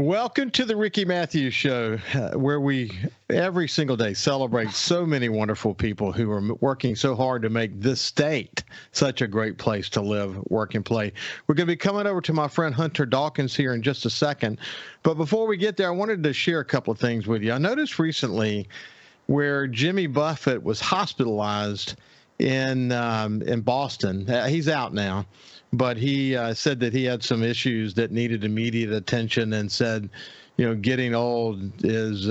Welcome to the Ricky Mathews Show, where we every single day celebrate so many wonderful people who are working so hard to make this state such a great place to live, work, and play. We're going to be coming over to my friend Hunter Dawkins here in just a second. But before we get there, I wanted to share a couple of things with you. I noticed recently where Jimmy Buffett was hospitalized in Boston. He's out now. But he said that he had some issues that needed immediate attention and said, getting old is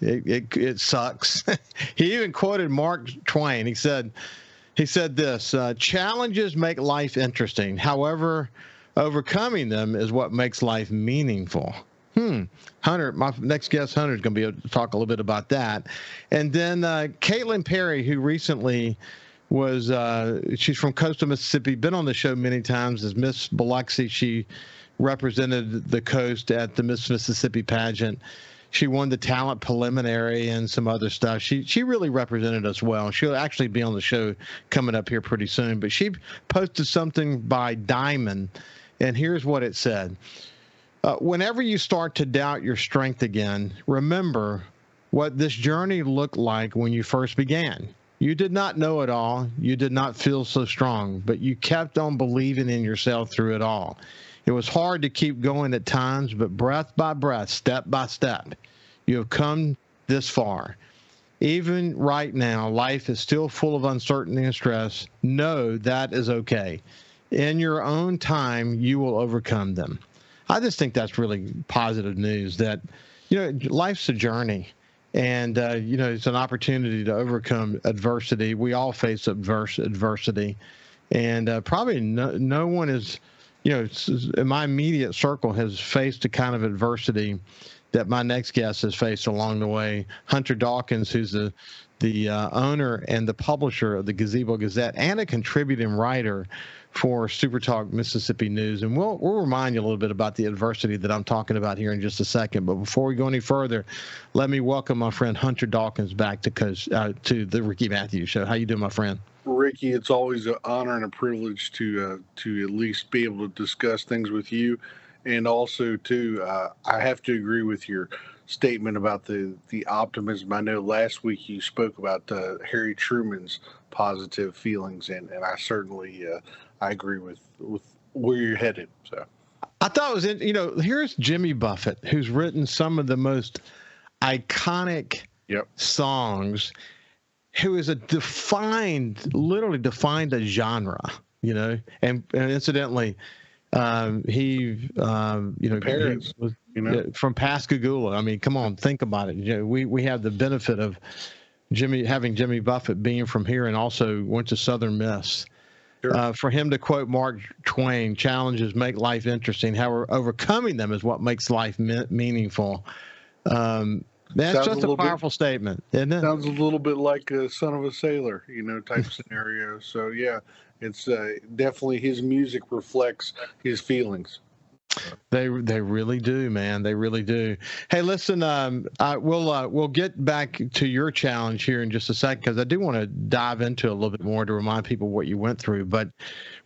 it sucks. He even quoted Mark Twain. He said this, challenges make life interesting. However, overcoming them is what makes life meaningful. Hunter, my next guest, Hunter, is going to be able to talk a little bit about that. And then Caitlin Perry, who recently she's from Coastal Mississippi, been on the show many times as Miss Biloxi. She represented the coast at the Miss Mississippi pageant. She won the talent preliminary and some other stuff. She really represented us well. She'll actually be on the show coming up here pretty soon. But she posted something by Diamond, and here's what it said. Whenever you start to doubt your strength again, remember what this journey looked like when you first began. You did not know it all. You did not feel so strong, but you kept on believing in yourself through it all. It was hard to keep going at times, but breath by breath, step by step, you have come this far. Even right now, life is still full of uncertainty and stress. Know that is okay. In your own time, you will overcome them. I just think that's really positive news that, life's a journey. And, it's an opportunity to overcome adversity. We all face adversity. And probably no one is, in my immediate circle has faced the kind of adversity that my next guest has faced along the way. Hunter Dawkins, who's the owner and the publisher of the Gazebo Gazette and a contributing writer for SuperTalk Mississippi News. And we'll remind you a little bit about the adversity that I'm talking about here in just a second. But before we go any further, let me welcome my friend Hunter Dawkins back to the Ricky Mathews Show. How you doing, my friend? Ricky, it's always an honor and a privilege to at least be able to discuss things with you. And also, too, I have to agree with your statement about the optimism. I know last week you spoke about Harry Truman's positive feelings, and I certainly I agree with where you're headed. So I thought it was, here's Jimmy Buffett, who's written some of the most iconic songs, who is literally defined a genre, and incidentally, he parents, was, from Pascagoula. I mean, come on, think about it. We have the benefit of having Jimmy Buffett being from here, and also went to Southern Miss. Sure. For him to quote Mark Twain, challenges make life interesting. However, overcoming them is what makes life meaningful. That's just a powerful statement, isn't it? Sounds a little bit like a Son of a Sailor, type scenario. So, yeah, it's definitely his music reflects his feelings. They really do, man. They really do. Hey, listen, we'll get back to your challenge here in just a second, because I do want to dive into a little bit more to remind people what you went through. But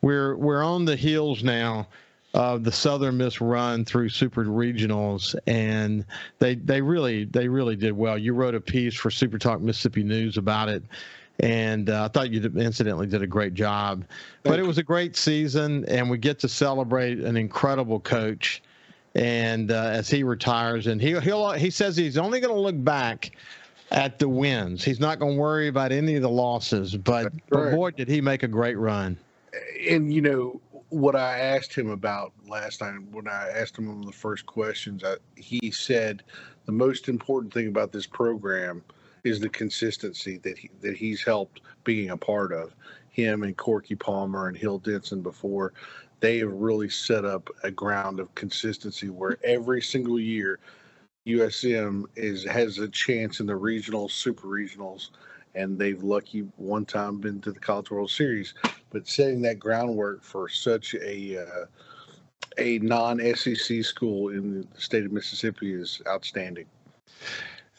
we're on the heels now of the Southern Miss run through Super Regionals, and they really did well. You wrote a piece for SuperTalk Mississippi News about it, and I thought you incidentally did a great job. But it was a great season, and we get to celebrate an incredible coach. And as he retires, and he says he's only going to look back at the wins. He's not going to worry about any of the losses. But boy, did he make a great run. And what I asked him about last time, when I asked him one of the first questions, he said the most important thing about this program is the consistency that he's helped being a part of. Him and Corky Palmer and Hill Denson before, they have really set up a ground of consistency where every single year USM has a chance in the regionals, super regionals, and they've lucky one time been to the College World Series. But setting that groundwork for such a non-SEC school in the state of Mississippi is outstanding.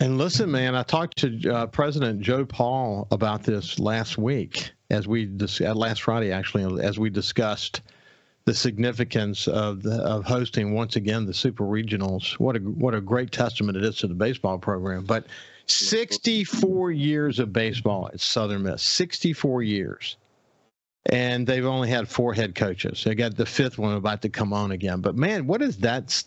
And listen, man, I talked to President Joe Paul about this last week, last Friday, actually, as we discussed the significance of hosting once again the Super Regionals. What a great testament it is to the baseball program. But 64 years of baseball at Southern Miss, 64 years. And they've only had 4 head coaches. They got the 5th one about to come on again. But man, what is that?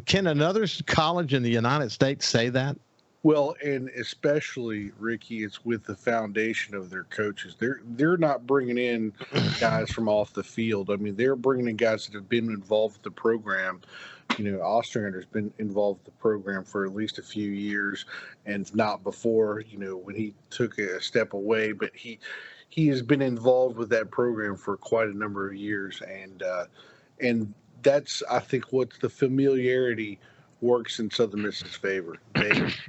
Can another college in the United States say that? Well, and especially, Ricky, it's with the foundation of their coaches. They're not bringing in guys from off the field. I mean, they're bringing in guys that have been involved with the program. Ostrander's been involved with the program for at least a few years, and not before, when he took a step away. But he has been involved with that program for quite a number of years, and that's, I think, what the familiarity works in Southern Miss's favor.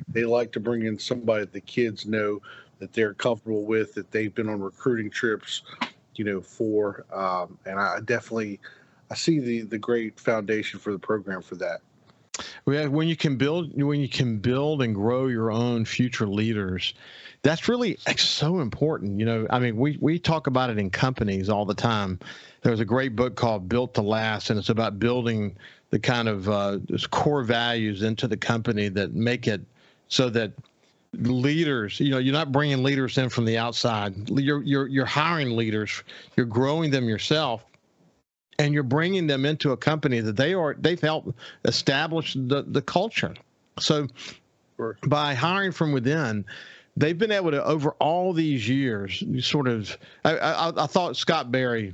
They like to bring in somebody that the kids know that they're comfortable with, that they've been on recruiting trips, for. And I see the great foundation for the program for that. When you can build and grow your own future leaders, that's really so important. I mean, we talk about it in companies all the time. There's a great book called Built to Last, and it's about building the kind of core values into the company that make it so that leaders, you're not bringing leaders in from the outside. You're hiring leaders. You're growing them yourself. And you're bringing them into a company that they've helped establish the culture. So by hiring from within, they've been able to, over all these years, sort of, I thought Scott Berry,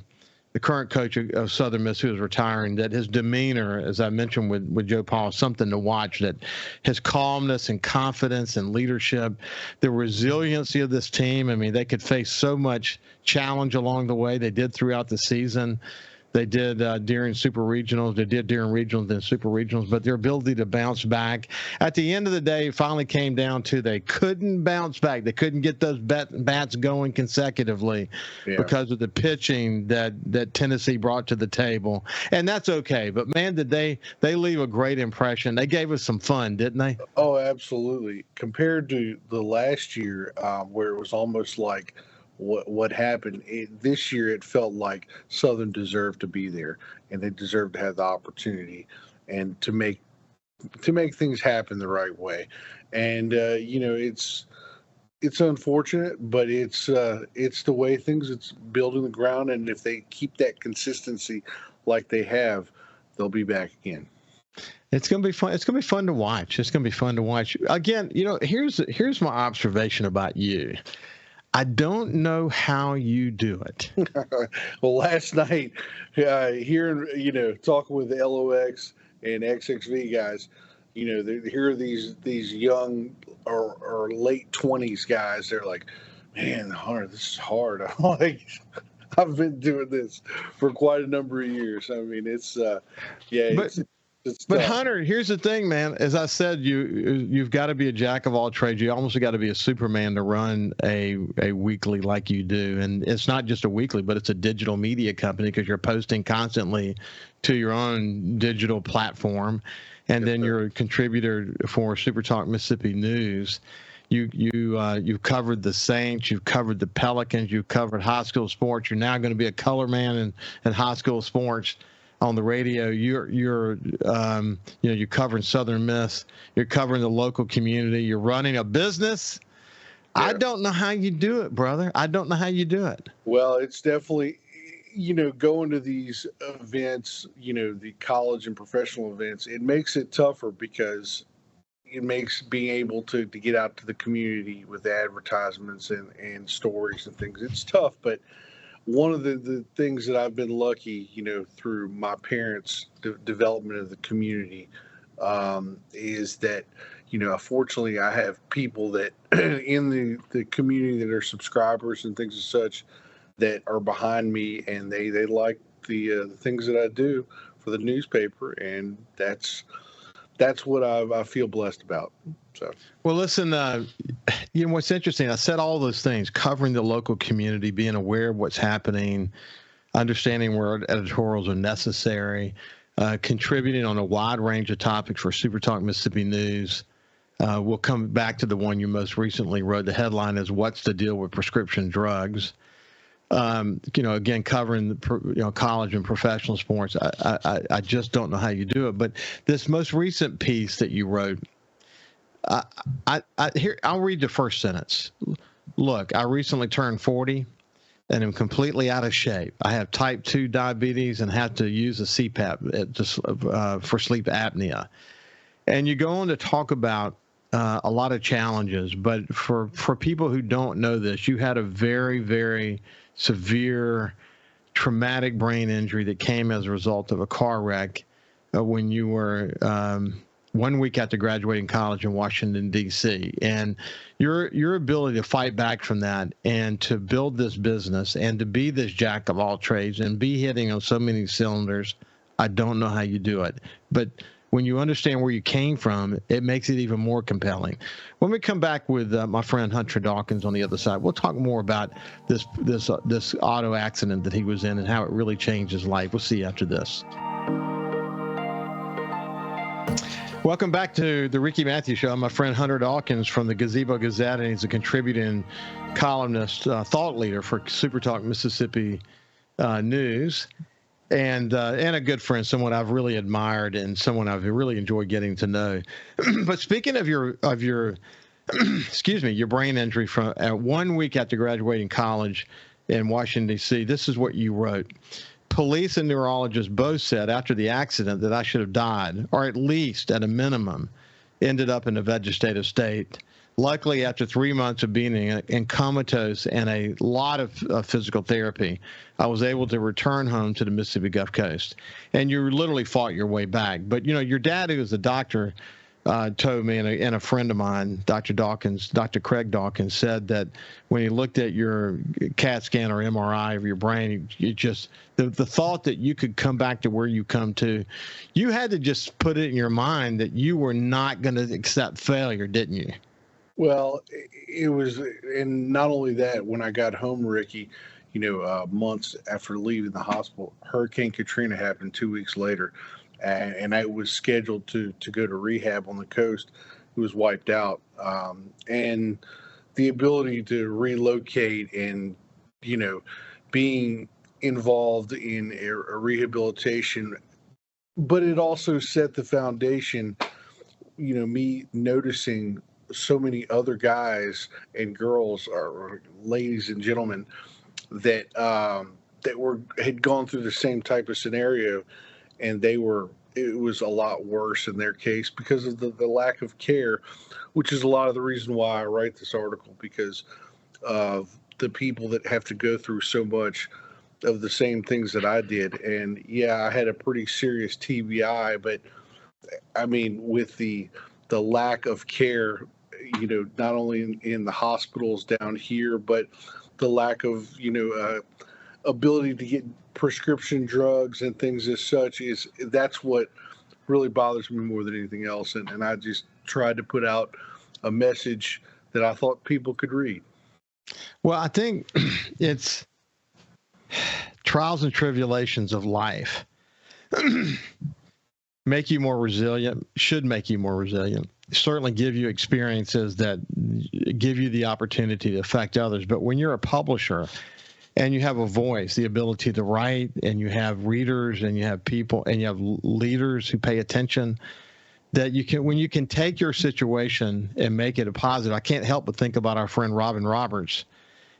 the current coach of Southern Miss, who is retiring, that his demeanor, as I mentioned with Joe Paul, is something to watch, that his calmness and confidence and leadership, the resiliency of this team. I mean, they could face so much challenge along the way. They did throughout the season. They did during Super Regionals. They did during Regionals and Super Regionals. But their ability to bounce back, at the end of the day, it finally came down to they couldn't bounce back. They couldn't get those bats going consecutively because of the pitching that Tennessee brought to the table. And that's okay. But, man, did they leave a great impression. They gave us some fun, didn't they? Oh, absolutely. Compared to the last year where it was almost like – what happened this year, it felt like Southern deserved to be there, and they deserved to have the opportunity and to make things happen the right way. And it's unfortunate, but it's the way things, it's building the ground, and if they keep that consistency like they have, they'll be back again. It's going to be fun. It's going to be fun to watch. It's going to be fun to watch. Again, here's my observation about you. I don't know how you do it. Well, last night, hearing, talking with the LOX and XXV guys, here are these young or late 20s guys. They're like, man, Hunter, this is hard. I'm like, I've been doing this for quite a number of years. I mean, it's But Hunter, here's the thing, man. As I said, you've got to be a jack of all trades. You almost got to be a Superman to run a weekly like you do. And it's not just a weekly, but it's a digital media company because you're posting constantly to your own digital platform. And then you're a contributor for SuperTalk Mississippi News. You've covered the Saints, you've covered the Pelicans, you've covered high school sports. You're now going to be a color man in high school sports. On the radio, you're covering Southern Miss. You're covering the local community. You're running a business. Yeah. I don't know how you do it, brother. I don't know how you do it. Well, it's definitely, going to these events, the college and professional events, it makes it tougher because it makes being able to get out to the community with advertisements and stories and things. It's tough, but one of the things that I've been lucky, through my parents' development of the community, is that, fortunately I have people that in the community that are subscribers and things as such that are behind me, and they like the things that I do for the newspaper, and that's what I feel blessed about. So, well, listen, what's interesting, I said all those things, covering the local community, being aware of what's happening, understanding where editorials are necessary, contributing on a wide range of topics for SuperTalk Mississippi News. We'll come back to the one you most recently wrote. The headline is, "What's the Deal with Prescription Drugs?" again, covering college and professional sports. I just don't know how you do it. But this most recent piece that you wrote, here, I'll read the first sentence. Look, I recently turned 40 and am completely out of shape. I have type 2 diabetes and have to use a CPAP for sleep apnea. And you go on to talk about a lot of challenges, but for people who don't know this, you had a very, very severe traumatic brain injury that came as a result of a car wreck when you were 1 week after graduating college in Washington, D.C. And your ability to fight back from that and to build this business and to be this jack of all trades and be hitting on so many cylinders, I don't know how you do it. But when you understand where you came from, it makes it even more compelling. When we come back with my friend Hunter Dawkins on the other side, we'll talk more about this auto accident that he was in and how it really changed his life. We'll see you after this. Welcome back to the Ricky Mathews Show. I'm my friend Hunter Dawkins from the Gazebo Gazette, and he's a contributing columnist, thought leader for SuperTalk Mississippi News, and a good friend, someone I've really admired and someone I've really enjoyed getting to know. But speaking of your excuse me, your brain injury from 1 week after graduating college in Washington, D.C., this is what you wrote. Police and neurologists both said after the accident that I should have died, or at least at a minimum, ended up in a vegetative state. Luckily, after 3 months of being in comatose and a lot of physical therapy, I was able to return home to the Mississippi Gulf Coast. And you literally fought your way back. But, your dad, who was a doctor, told me, and a friend of mine, Dr. Dawkins, Dr. Craig Dawkins, said that when he looked at your CAT scan or MRI of your brain, you just the thought that you could come back to where you come to, you had to just put it in your mind that you were not going to accept failure, didn't you? Well, it was, and not only that, when I got home, Ricky, months after leaving the hospital, Hurricane Katrina happened 2 weeks later. And I was scheduled to go to rehab on the coast. It was wiped out. And the ability to relocate and, being involved in a rehabilitation, but it also set the foundation, me noticing so many other guys and girls, or ladies and gentlemen, that had gone through the same type of scenario. And it was a lot worse in their case because of the lack of care, which is a lot of the reason why I write this article, because of the people that have to go through so much of the same things that I did. And yeah, I had a pretty serious TBI, but I mean, with the lack of care, not only in the hospitals down here, but the lack of, ability to get prescription drugs and things as such, that's what really bothers me more than anything else. And I just tried to put out a message that I thought people could read. Well, I think it's trials and tribulations of life make you more resilient, should make you more resilient, certainly give you experiences that give you the opportunity to affect others. But when you're a publisher and you have a voice, the ability to write, and you have readers, and you have people, and you have leaders who pay attention, that when you can take your situation and make it a positive. I can't help but think about our friend Robin Roberts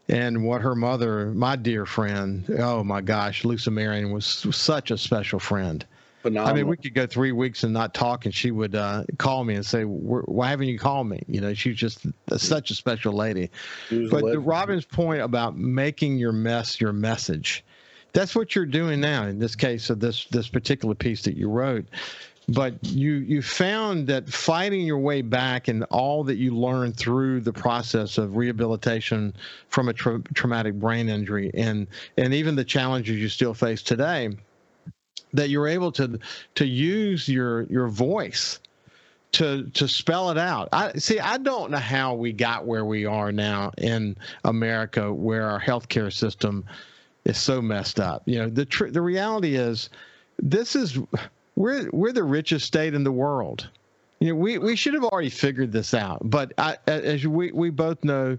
and what her mother, my dear friend, oh my gosh, Lisa Marion, was such a special friend. Phenomenal. I mean, we could go 3 weeks and not talk, and she would call me and say, why haven't you called me? She's just such a special lady. But Robin's point about making your mess your message, that's what you're doing now in this case of this particular piece that you wrote. But you found that fighting your way back and all that you learned through the process of rehabilitation from a traumatic brain injury and even the challenges you still face today, that you're able to use your voice to spell it out. I don't know how we got where we are now in America, where our healthcare system is so messed up. The reality is, we're the richest state in the world. we should have already figured this out. But as we both know,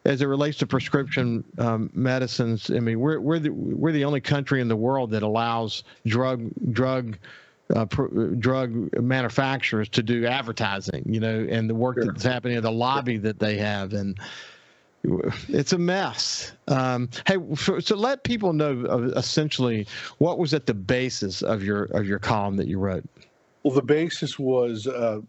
as it relates to prescription medicines, I mean, we're the only country in the world that allows drug manufacturers to do advertising, and the work that's happening, the lobby that they have, and it's a mess. Hey, so let people know essentially what was at the basis of your column that you wrote. Well, the basis was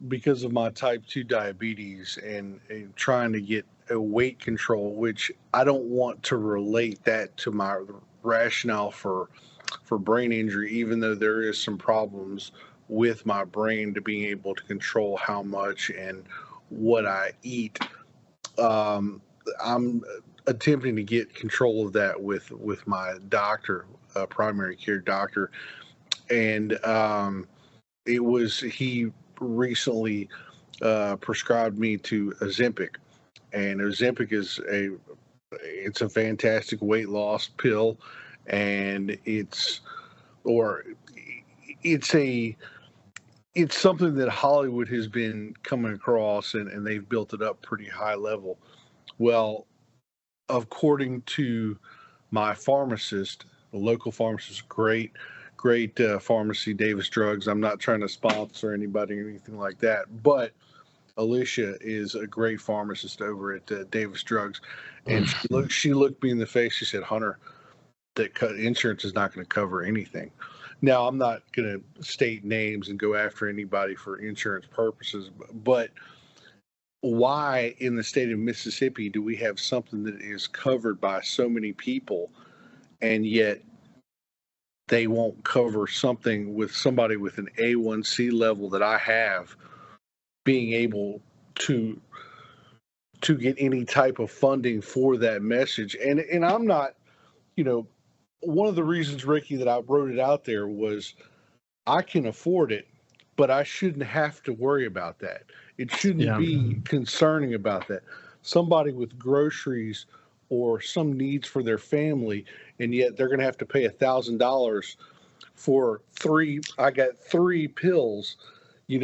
because of my type 2 diabetes and trying to get a weight control, which I don't want to relate that to my rationale for brain injury, even though there is some problems with my brain to being able to control how much and what I eat. I'm attempting to get control of that with my doctor, primary care doctor, and he recently prescribed me to Ozempic, and Ozempic is it's a fantastic weight loss pill, and it's something that Hollywood has been coming across, and they've built it up pretty high level. Well, according to my pharmacist, a local pharmacist, great pharmacy, Davis Drugs. I'm not trying to sponsor anybody or anything like that, but Alicia is a great pharmacist over at Davis Drugs, and she looked me in the face. She said, "Hunter, that insurance is not going to cover anything." Now, I'm not going to state names and go after anybody for insurance purposes, but why in the state of Mississippi do we have something that is covered by so many people, and yet they won't cover something with somebody with an A1C level that I have being able to get any type of funding for that message? And I'm not, one of the reasons, Ricky, that I wrote it out there was I can afford it, but I shouldn't have to worry about that. It shouldn't be concerning about that. Somebody with groceries or some needs for their family, and yet they're going to have to pay $1,000 for I got 3 pills. I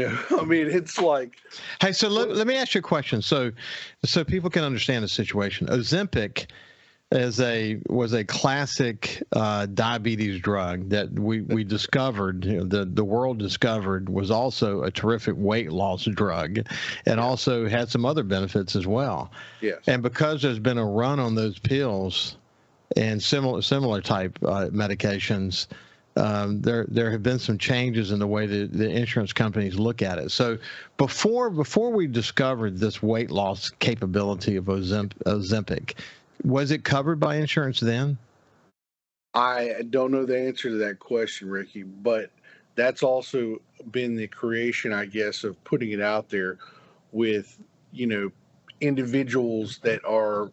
mean, it's like. Hey, so let me ask you a question. So people can understand the situation. Ozempic was a classic diabetes drug that we discovered, the world discovered, was also a terrific weight loss drug, and also had some other benefits as well. Yes. And because there's been a run on those pills and similar type medications, there have been some changes in the way that the insurance companies look at it. So before we discovered this weight loss capability of Ozempic, was it covered by insurance then? I don't know the answer to that question, Ricky, but that's also been the creation, I guess, of putting it out there with, individuals that are,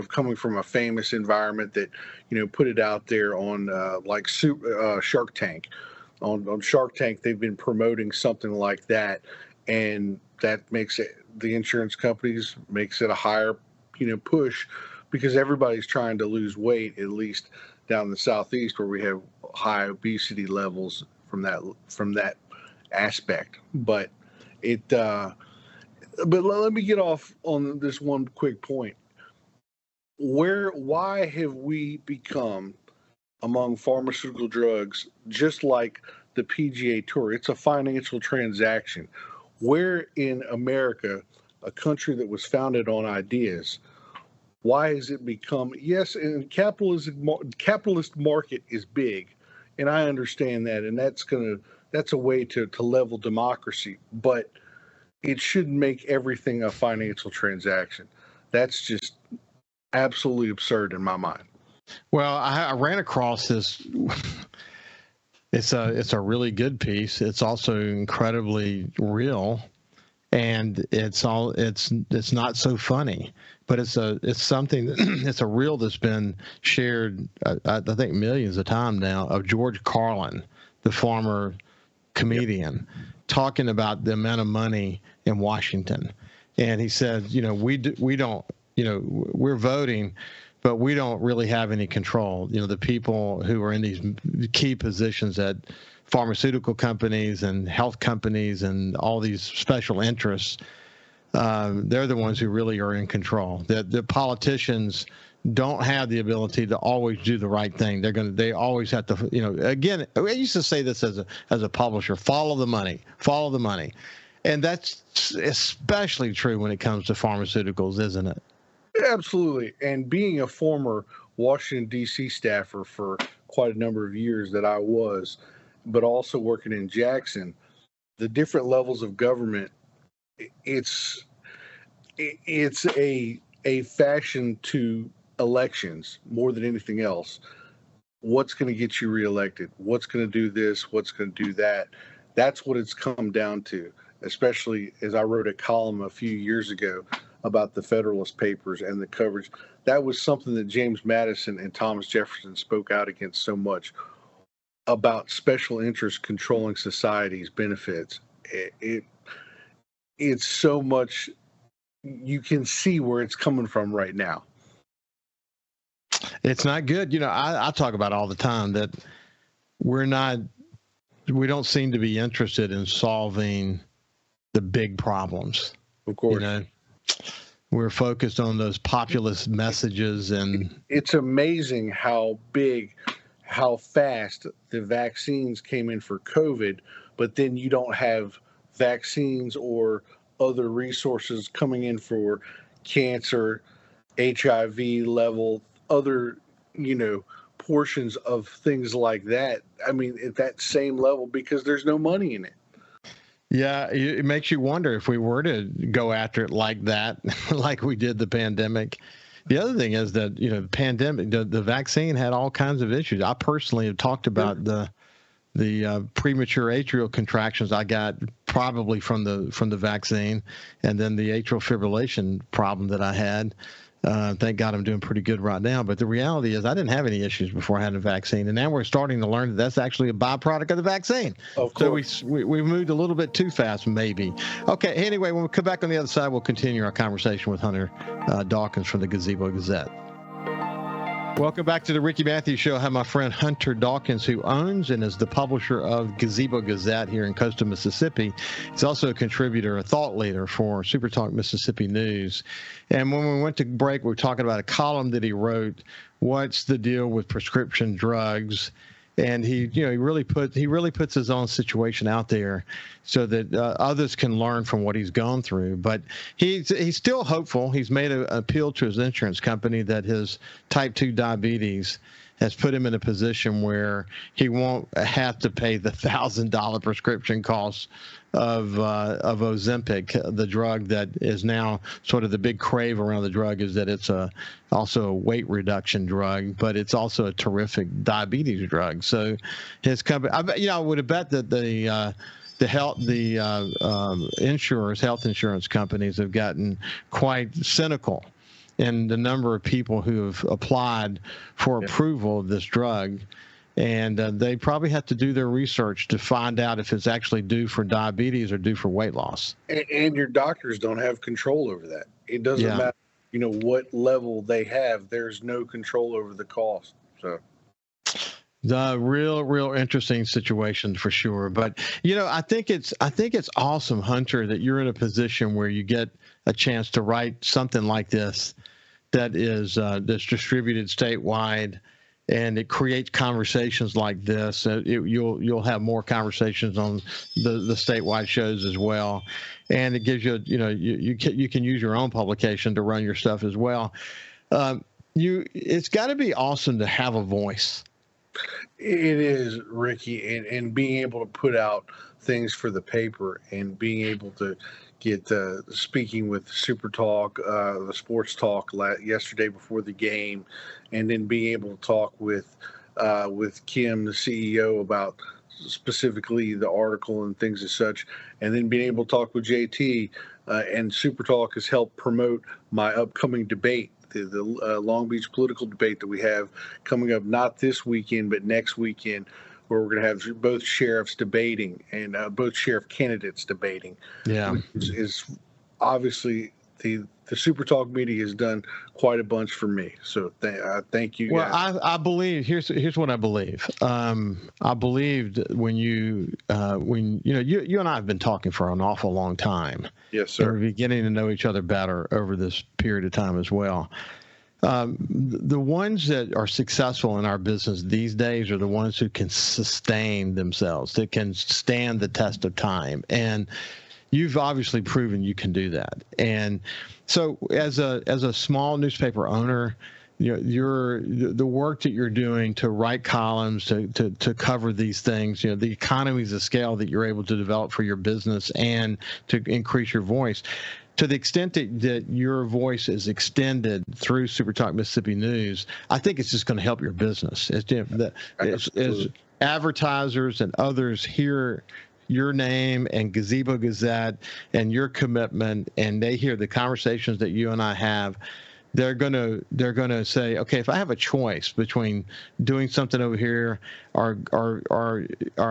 coming from a famous environment that, put it out there on like Shark Tank. On Shark Tank, they've been promoting something like that, and that makes it, the insurance companies makes it a higher, push, because everybody's trying to lose weight, at least down in the Southeast where we have high obesity levels from that aspect. But let me get off on this one quick point. Why have we become, among pharmaceutical drugs, just like the PGA Tour? It's a financial transaction. Where in America, a country that was founded on ideas, why has it become, yes, and capitalist market is big, and I understand that, and that's a way to level democracy, but it shouldn't make everything a financial transaction. That's just absolutely absurd in my mind. Well, I ran across this. It's a really good piece. It's also incredibly real, and it's not so funny, but it's something it's a reel that's been shared I think millions of times now, of George Carlin, the former comedian, talking about the amount of money in Washington, and he said, we don't, we're voting, but we don't really have any control. The people who are in these key positions at pharmaceutical companies and health companies and all these special interests, they're the ones who really are in control. The politicians don't have the ability to always do the right thing. They always have to, again, I used to say this as a publisher, follow the money. And that's especially true when it comes to pharmaceuticals, isn't it? Absolutely. And being a former Washington, D.C. staffer for quite a number of years that I was, but also working in Jackson, the different levels of government, it's a fashion to elections more than anything else. What's going to get you reelected? What's going to do this? What's going to do that? That's what it's come down to, especially as I wrote a column a few years ago about the Federalist Papers and the coverage. That was something that James Madison and Thomas Jefferson spoke out against so much, about special interests controlling society's benefits. It's so much, you can see where it's coming from right now. It's not good. I talk about all the time that we don't seem to be interested in solving the big problems. Of course. We're focused on those populist messages, and it's amazing how fast the vaccines came in for COVID, but then you don't have vaccines or other resources coming in for cancer, HIV level, other, portions of things like that. I mean, at that same level, because there's no money in it. Yeah, it makes you wonder if we were to go after it like that, like we did the pandemic. The other thing is that, the pandemic, the vaccine had all kinds of issues. I personally have talked about the premature atrial contractions I got probably from the vaccine, and then the atrial fibrillation problem that I had. Thank God I'm doing pretty good right now. But the reality is I didn't have any issues before I had a vaccine. And now we're starting to learn that that's actually a byproduct of the vaccine. Of course. So we moved a little bit too fast, maybe. Okay. Anyway, when we come back on the other side, we'll continue our conversation with Hunter Dawkins from the Gazebo Gazette. Welcome back to the Ricky Mathews Show. I have my friend Hunter Dawkins, who owns and is the publisher of Gazebo Gazette here in coastal Mississippi. He's also a contributor, a thought leader for SuperTalk Mississippi News. And when we went to break, we were talking about a column that he wrote, What's the Deal with Prescription Drugs? And he really puts his own situation out there so that others can learn from what he's gone through. But he's still hopeful. He's made an appeal to his insurance company that his type 2 diabetes has put him in a position where he won't have to pay the $1,000 prescription costs of Ozempic, the drug that is now sort of the big crave around the drug is that it's also a weight reduction drug, but it's also a terrific diabetes drug. So his company, I would have bet that health insurance companies have gotten quite cynical in the number of people who have applied for approval of this drug. And they probably have to do their research to find out if it's actually due for diabetes or due for weight loss. And your doctors don't have control over that. It doesn't matter, what level they have. There's no control over the cost. So the real interesting situation for sure. But I think it's awesome, Hunter, that you're in a position where you get a chance to write something like this that is that's distributed statewide. And it creates conversations like this. You'll have more conversations on the statewide shows as well, and it gives you you can use your own publication to run your stuff as well. It's got to be awesome to have a voice. It is, Ricky, and being able to put out things for the paper and being able to get speaking with SuperTalk, the sports talk yesterday before the game, and then being able to talk with Kim, the CEO, about specifically the article and things as such, and then being able to talk with JT, and SuperTalk has helped promote my upcoming debate, the Long Beach political debate that we have coming up, not this weekend, but next weekend, where we're going to have both sheriffs debating and both sheriff candidates debating. Yeah. Which is obviously the Super Talk media has done quite a bunch for me. So thank you Well, guys. I believe here's what I believe. I believed when you and I have been talking for an awful long time. Yes, sir. And we're beginning to know each other better over this period of time as well. The ones that are successful in our business these days are the ones who can sustain themselves, that can stand the test of time. And you've obviously proven you can do that. And so as a small newspaper owner, the work that you're doing to write columns, to cover these things, the economies of scale that you're able to develop for your business and to increase your voice, to the extent that your voice is extended through SuperTalk Mississippi News, I think it's just going to help your business. As advertisers and others hear your name and Gazebo Gazette and your commitment, and they hear the conversations that you and I have, they're gonna say, okay, if I have a choice between doing something over here or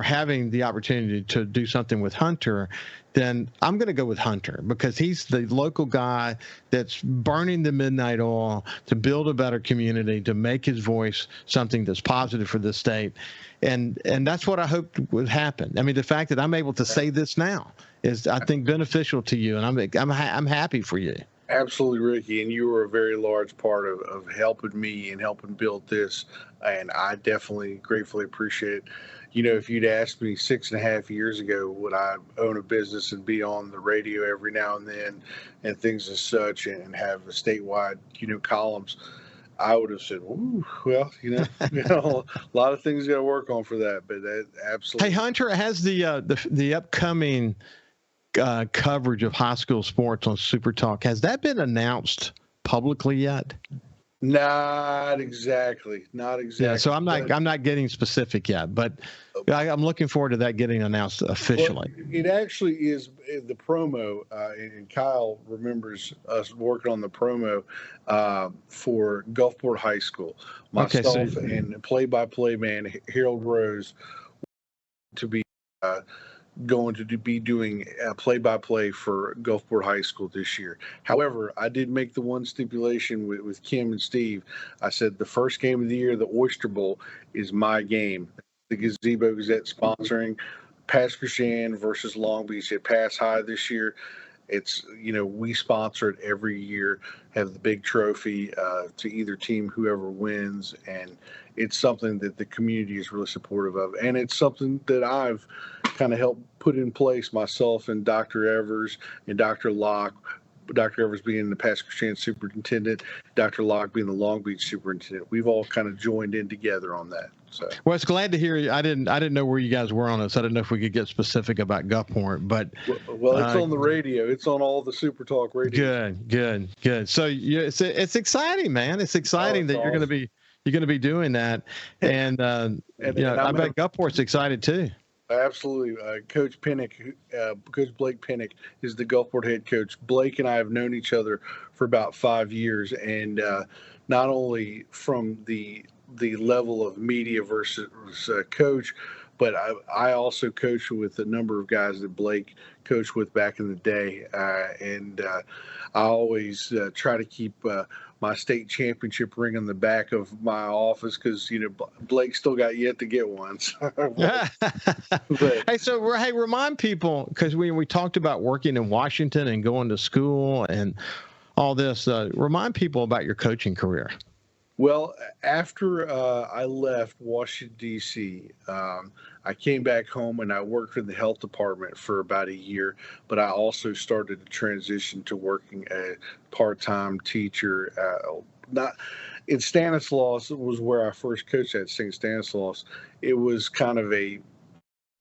having the opportunity to do something with Hunter, then I'm going to go with Hunter, because he's the local guy that's burning the midnight oil to build a better community, to make his voice something that's positive for this state. And that's what I hoped would happen. I mean, the fact that I'm able to say this now is, I think, beneficial to you, and I'm happy for you. Absolutely, Ricky, and you were a very large part of helping me and helping build this, and I definitely gratefully appreciate it. If you'd asked me 6.5 years ago, would I own a business and be on the radio every now and then and things as such, and have a statewide, columns, I would have said, "Ooh, well, a lot of things got to work on for that." But that absolutely. Hey, Hunter, has the upcoming coverage of high school sports on SuperTalk, has that been announced publicly yet? Not exactly. Yeah, so I'm not getting specific yet, but I'm looking forward to that getting announced officially. Well, it actually is the promo, and Kyle remembers us working on the promo for Gulfport High School. Myself and play-by-play man Harold Rose to be going to be doing play-by-play for Gulfport High School this year. However, I did make the one stipulation with Kim and Steve. I said the first game of the year, the Oyster Bowl, is my game. The Gazebo Gazette sponsoring Pass Christian versus Long Beach at Pass High this year. It's, we sponsor it every year, have the big trophy to either team, whoever wins, and it's something that the community is really supportive of, and it's something that I've kind of helped put in place myself and Dr. Evers and Dr. Locke. Dr. Evers being the Pass Christian superintendent, Dr. Locke being the Long Beach superintendent. We've all kind of joined in together on that. So, well, it's glad to hear you. I didn't know where you guys were on this. I didn't know if we could get specific about Gulfport, but well, it's on the radio. It's on all the SuperTalk radio. Good. So it's exciting, man. It's exciting that awesome. You're going to be doing that, and I bet Gulfport's excited too. Absolutely. Coach Pinnock, Coach Blake Pinnock is the Gulfport head coach. Blake and I have known each other for about 5 years, and not only from the level of media versus coach, but I also coached with a number of guys that Blake coached with back in the day, and I always try to keep my state championship ring on the back of my office, because Blake still got yet to get one. Hey, remind people, because we talked about working in Washington and going to school and all this. Remind people about your coaching career. Well, after I left Washington, D.C., I came back home and I worked in the health department for about a year, but I also started to transition to working as a part-time teacher. Not in Stanislaus was where I first coached at St. Stanislaus. It was kind of a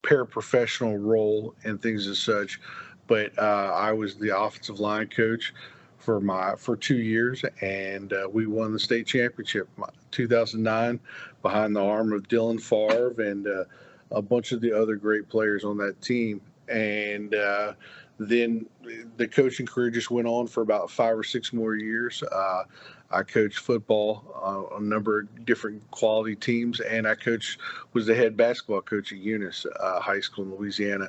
paraprofessional role and things as such, but I was the offensive line coach for 2 years, and we won the state championship 2009 behind the arm of Dylan Favre and a bunch of the other great players on that team. And then the coaching career just went on for about 5 or 6 more years. I coached football on a number of different quality teams, and I was the head basketball coach at Eunice High School in Louisiana.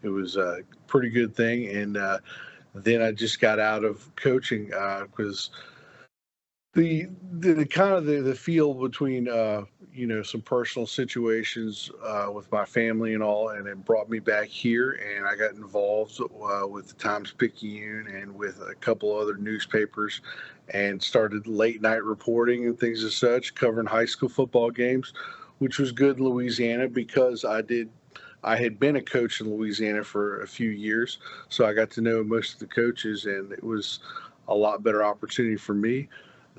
It was a pretty good thing, and then I just got out of coaching because the kind of the feel between some personal situations with my family and all, and it brought me back here, and I got involved with the Times-Picayune and with a couple other newspapers, and started late night reporting and things as such, covering high school football games, which was good in Louisiana because I had been a coach in Louisiana for a few years, so I got to know most of the coaches, and it was a lot better opportunity for me.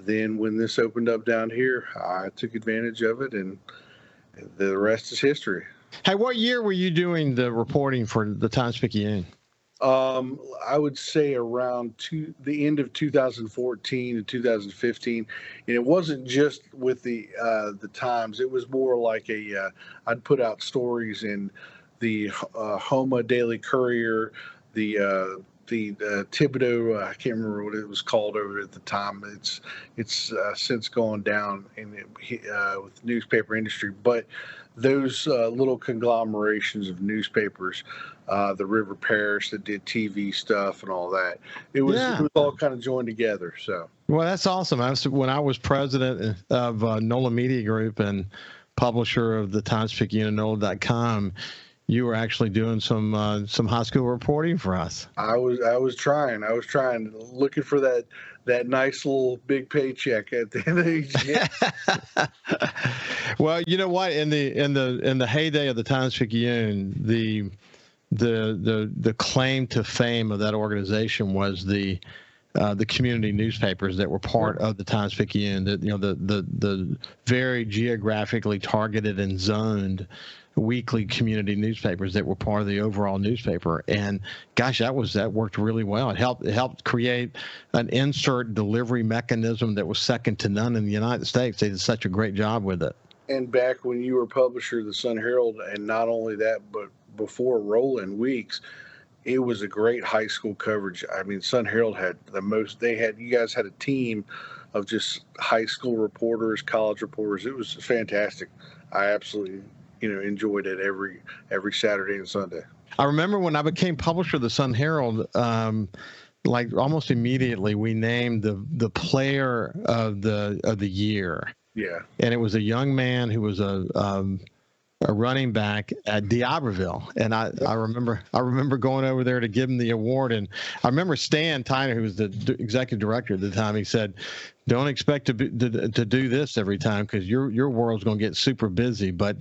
Then when this opened up down here, I took advantage of it, and the rest is history. Hey, what year were you doing the reporting for the Times-Picayune? I would say around the end of 2014 to 2015, and it wasn't just with the Times. It was more like I'd put out stories in the Homa Daily Courier, the Thibodeau, I can't remember what it was called over at the time. It's since gone down with the newspaper industry, but those little conglomerations of newspapers, the River Parish that did TV stuff and all that, it was all kind of joined together. So, well, that's awesome. When I was president of NOLA Media Group and publisher of the Times-Picayune and NOLA.com, you were actually doing some high school reporting for us. I was trying, looking for that nice little big paycheck at the end of each year. Well, you know what? In the heyday of the Times-Picayune, the claim to fame of that organization was the community newspapers that were part of the Times-Picayune. The very geographically targeted and zoned weekly community newspapers that were part of the overall newspaper. And gosh, that worked really well. It helped create an insert delivery mechanism that was second to none in the United States. They did such a great job with it. And back when you were publisher of the Sun Herald, and not only that, but before Roland Weeks, it was a great high school coverage. I mean, Sun Herald had you guys had a team of just high school reporters, college reporters. It was fantastic. I absolutely enjoyed it every Saturday and Sunday. I remember when I became publisher of the Sun Herald, like almost immediately we named the player of the year. Yeah. And it was a young man who was a running back at D'Iberville. And I remember going over there to give him the award. And I remember Stan Tyner, who was the executive director at the time, he said, "Don't expect to do this every time because your world's going to get super busy." But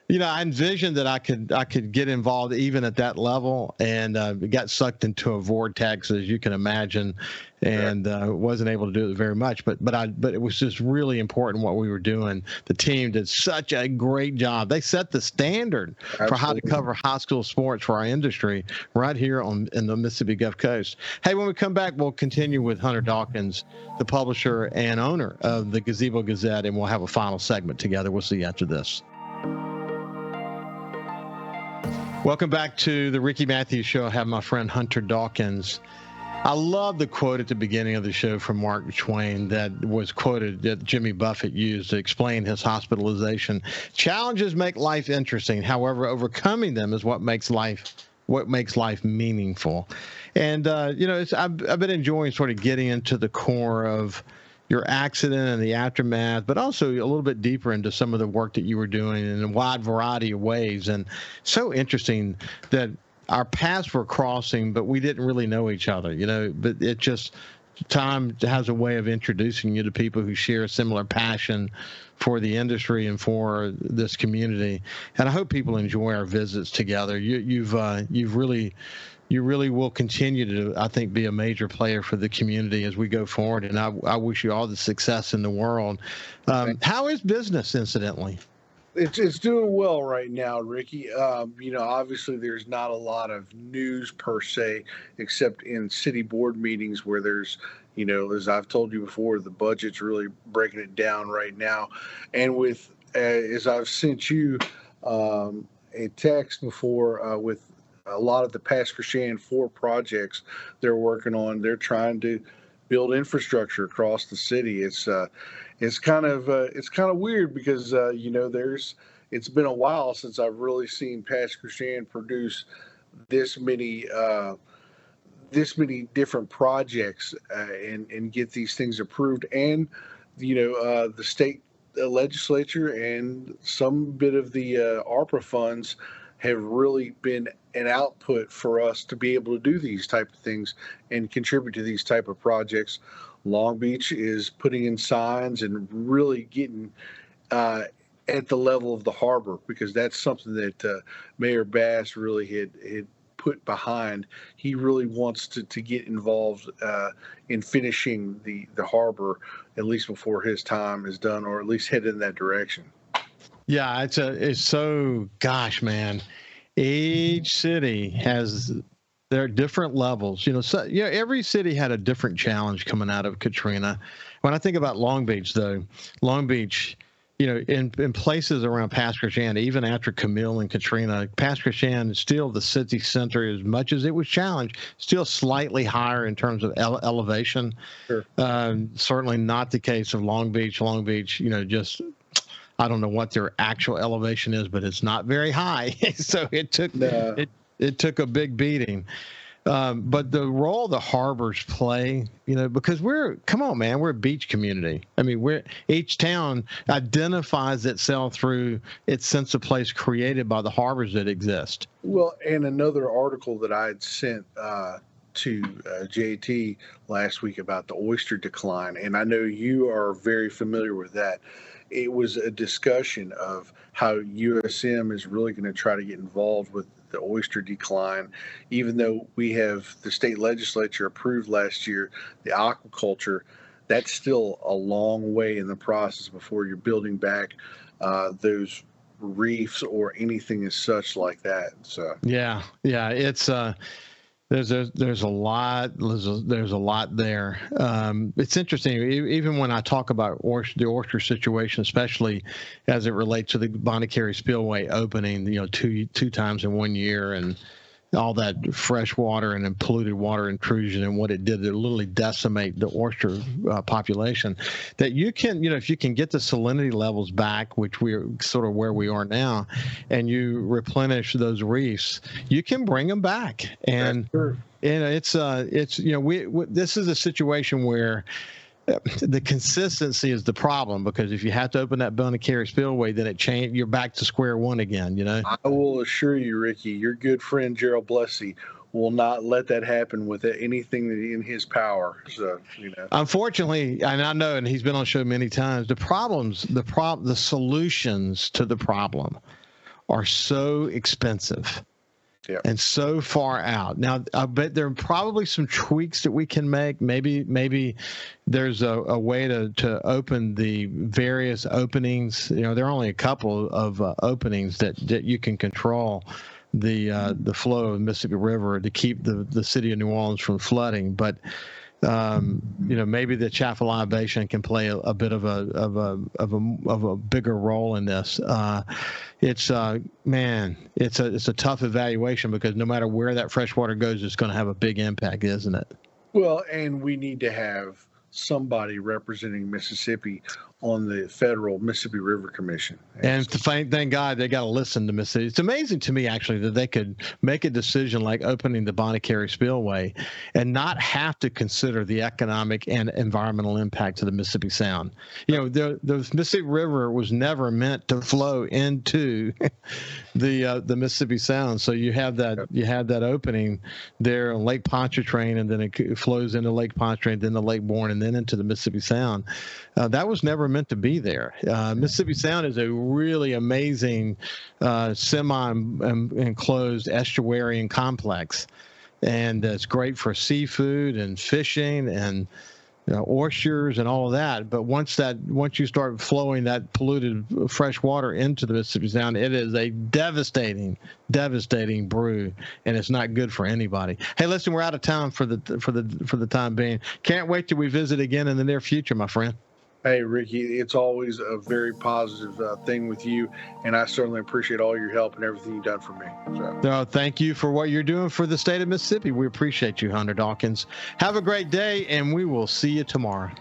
I envisioned that I could get involved even at that level, and got sucked into a vortex, as you can imagine, and wasn't able to do it very much. But it was just really important what we were doing. The team did such a great job. They set the standard for how to cover high school sports for our industry right here in the Mississippi Gulf Coast. Hey, when we come back, we'll continue with Hunter Dawkins, the publisher and owner of the Gazebo Gazette, and we'll have a final segment together. We'll see you after this. Welcome back to the Ricky Mathews Show. I have my friend Hunter Dawkins. I love the quote at the beginning of the show from Mark Twain that was quoted that Jimmy Buffett used to explain his hospitalization. Challenges make life interesting. However, overcoming them is what makes life meaningful. And I've been enjoying sort of getting into the core of your accident and the aftermath, but also a little bit deeper into some of the work that you were doing in a wide variety of ways. And so interesting that our paths were crossing, but we didn't really know each other, but it just, time has a way of introducing you to people who share a similar passion for the industry and for this community. And I hope people enjoy our visits together. You really will continue to, I think, be a major player for the community as we go forward. And I wish you all the success in the world. How is business, incidentally? It's doing well right now, Ricky. Obviously there's not a lot of news per se, except in city board meetings where there's, as I've told you before, the budget's really breaking it down right now. And with, as I've sent you a text before with a lot of the Pasquarshane 4 projects they're working on, they're trying to build infrastructure across the city. It's kind of weird because it's been a while since I've really seen Pasquarshane produce this many this many different projects and get these things approved. And the state legislature and some bit of the ARPA funds have really been an output for us to be able to do these type of things and contribute to these type of projects. Long Beach is putting in signs and really getting at the level of the harbor, because that's something that Mayor Bass really had put behind. He really wants to get involved in finishing the harbor, at least before his time is done, or at least head in that direction. Yeah, it's so, gosh, man, each city has their different levels. So every city had a different challenge coming out of Katrina. When I think about Long Beach, though, Long Beach, in places around Pass Christian, even after Camille and Katrina, Pass Christian is still the city center. As much as it was challenged, still slightly higher in terms of elevation. Sure. Certainly not the case of Long Beach. Long Beach, just, I don't know what their actual elevation is, but it's not very high. So it took a big beating. But the role the harbors play, because come on, man, we're a beach community. I mean, each town identifies itself through its sense of place created by the harbors that exist. Well, and another article that I had sent to JT last week about the oyster decline, and I know you are very familiar with that. It was a discussion of how USM is really going to try to get involved with the oyster decline, even though we have the state legislature approved last year the aquaculture. That's still a long way in the process before you're building back those reefs or anything as such like that. So yeah, it's there's a lot there. It's interesting, even when I talk about the oyster situation, especially as it relates to the Bonnet-Carré Spillway opening, two times in 1 year, and all that fresh water and polluted water intrusion and what it did to literally decimate the oyster population, that you can, if you can get the salinity levels back, which we're sort of where we are now, and you replenish those reefs, you can bring them back. And this is a situation where the consistency is the problem, because if you have to open that Bonnet-Carré Spillway, then you're back to square one again, I will assure you, Ricky, your good friend Gerald Blessey will not let that happen with anything in his power. So, Unfortunately, and I know, and he's been on the show many times, the solutions to the problem are so expensive. Yeah. And so far out. Now, I bet there are probably some tweaks that we can make. Maybe there's a way to open the various openings. There are only a couple of openings that you can control the flow of the Mississippi River to keep the city of New Orleans from flooding. But maybe the Chaffalaya Basin can play a bit of a bigger role in this. It's a tough evaluation, because no matter where that fresh water goes, it's going to have a big impact, isn't it? Well, and we need to have somebody representing Mississippi on the federal Mississippi River Commission. And thank God they got to listen to Mississippi. It's amazing to me, actually, that they could make a decision like opening the Bonnet-Carré Spillway and not have to consider the economic and environmental impact to the Mississippi Sound. The Mississippi River was never meant to flow into the Mississippi Sound. So you have that opening there on Lake Pontchartrain, and then it flows into Lake Pontchartrain, then the Lake Borgne, and then into the Mississippi Sound. That was never meant to be there. Mississippi Sound is a really amazing semi-enclosed estuarine complex, and it's great for seafood and fishing and oysters and all of that. But once you start flowing that polluted fresh water into the Mississippi Sound, it is a devastating brew, and it's not good for anybody. Hey, listen, we're out of time for the time being. Can't wait till we visit again in the near future, my friend. Hey, Ricky, it's always a very positive thing with you, and I certainly appreciate all your help and everything you've done for me. So, thank you for what you're doing for the state of Mississippi. We appreciate you, Hunter Dawkins. Have a great day, and we will see you tomorrow.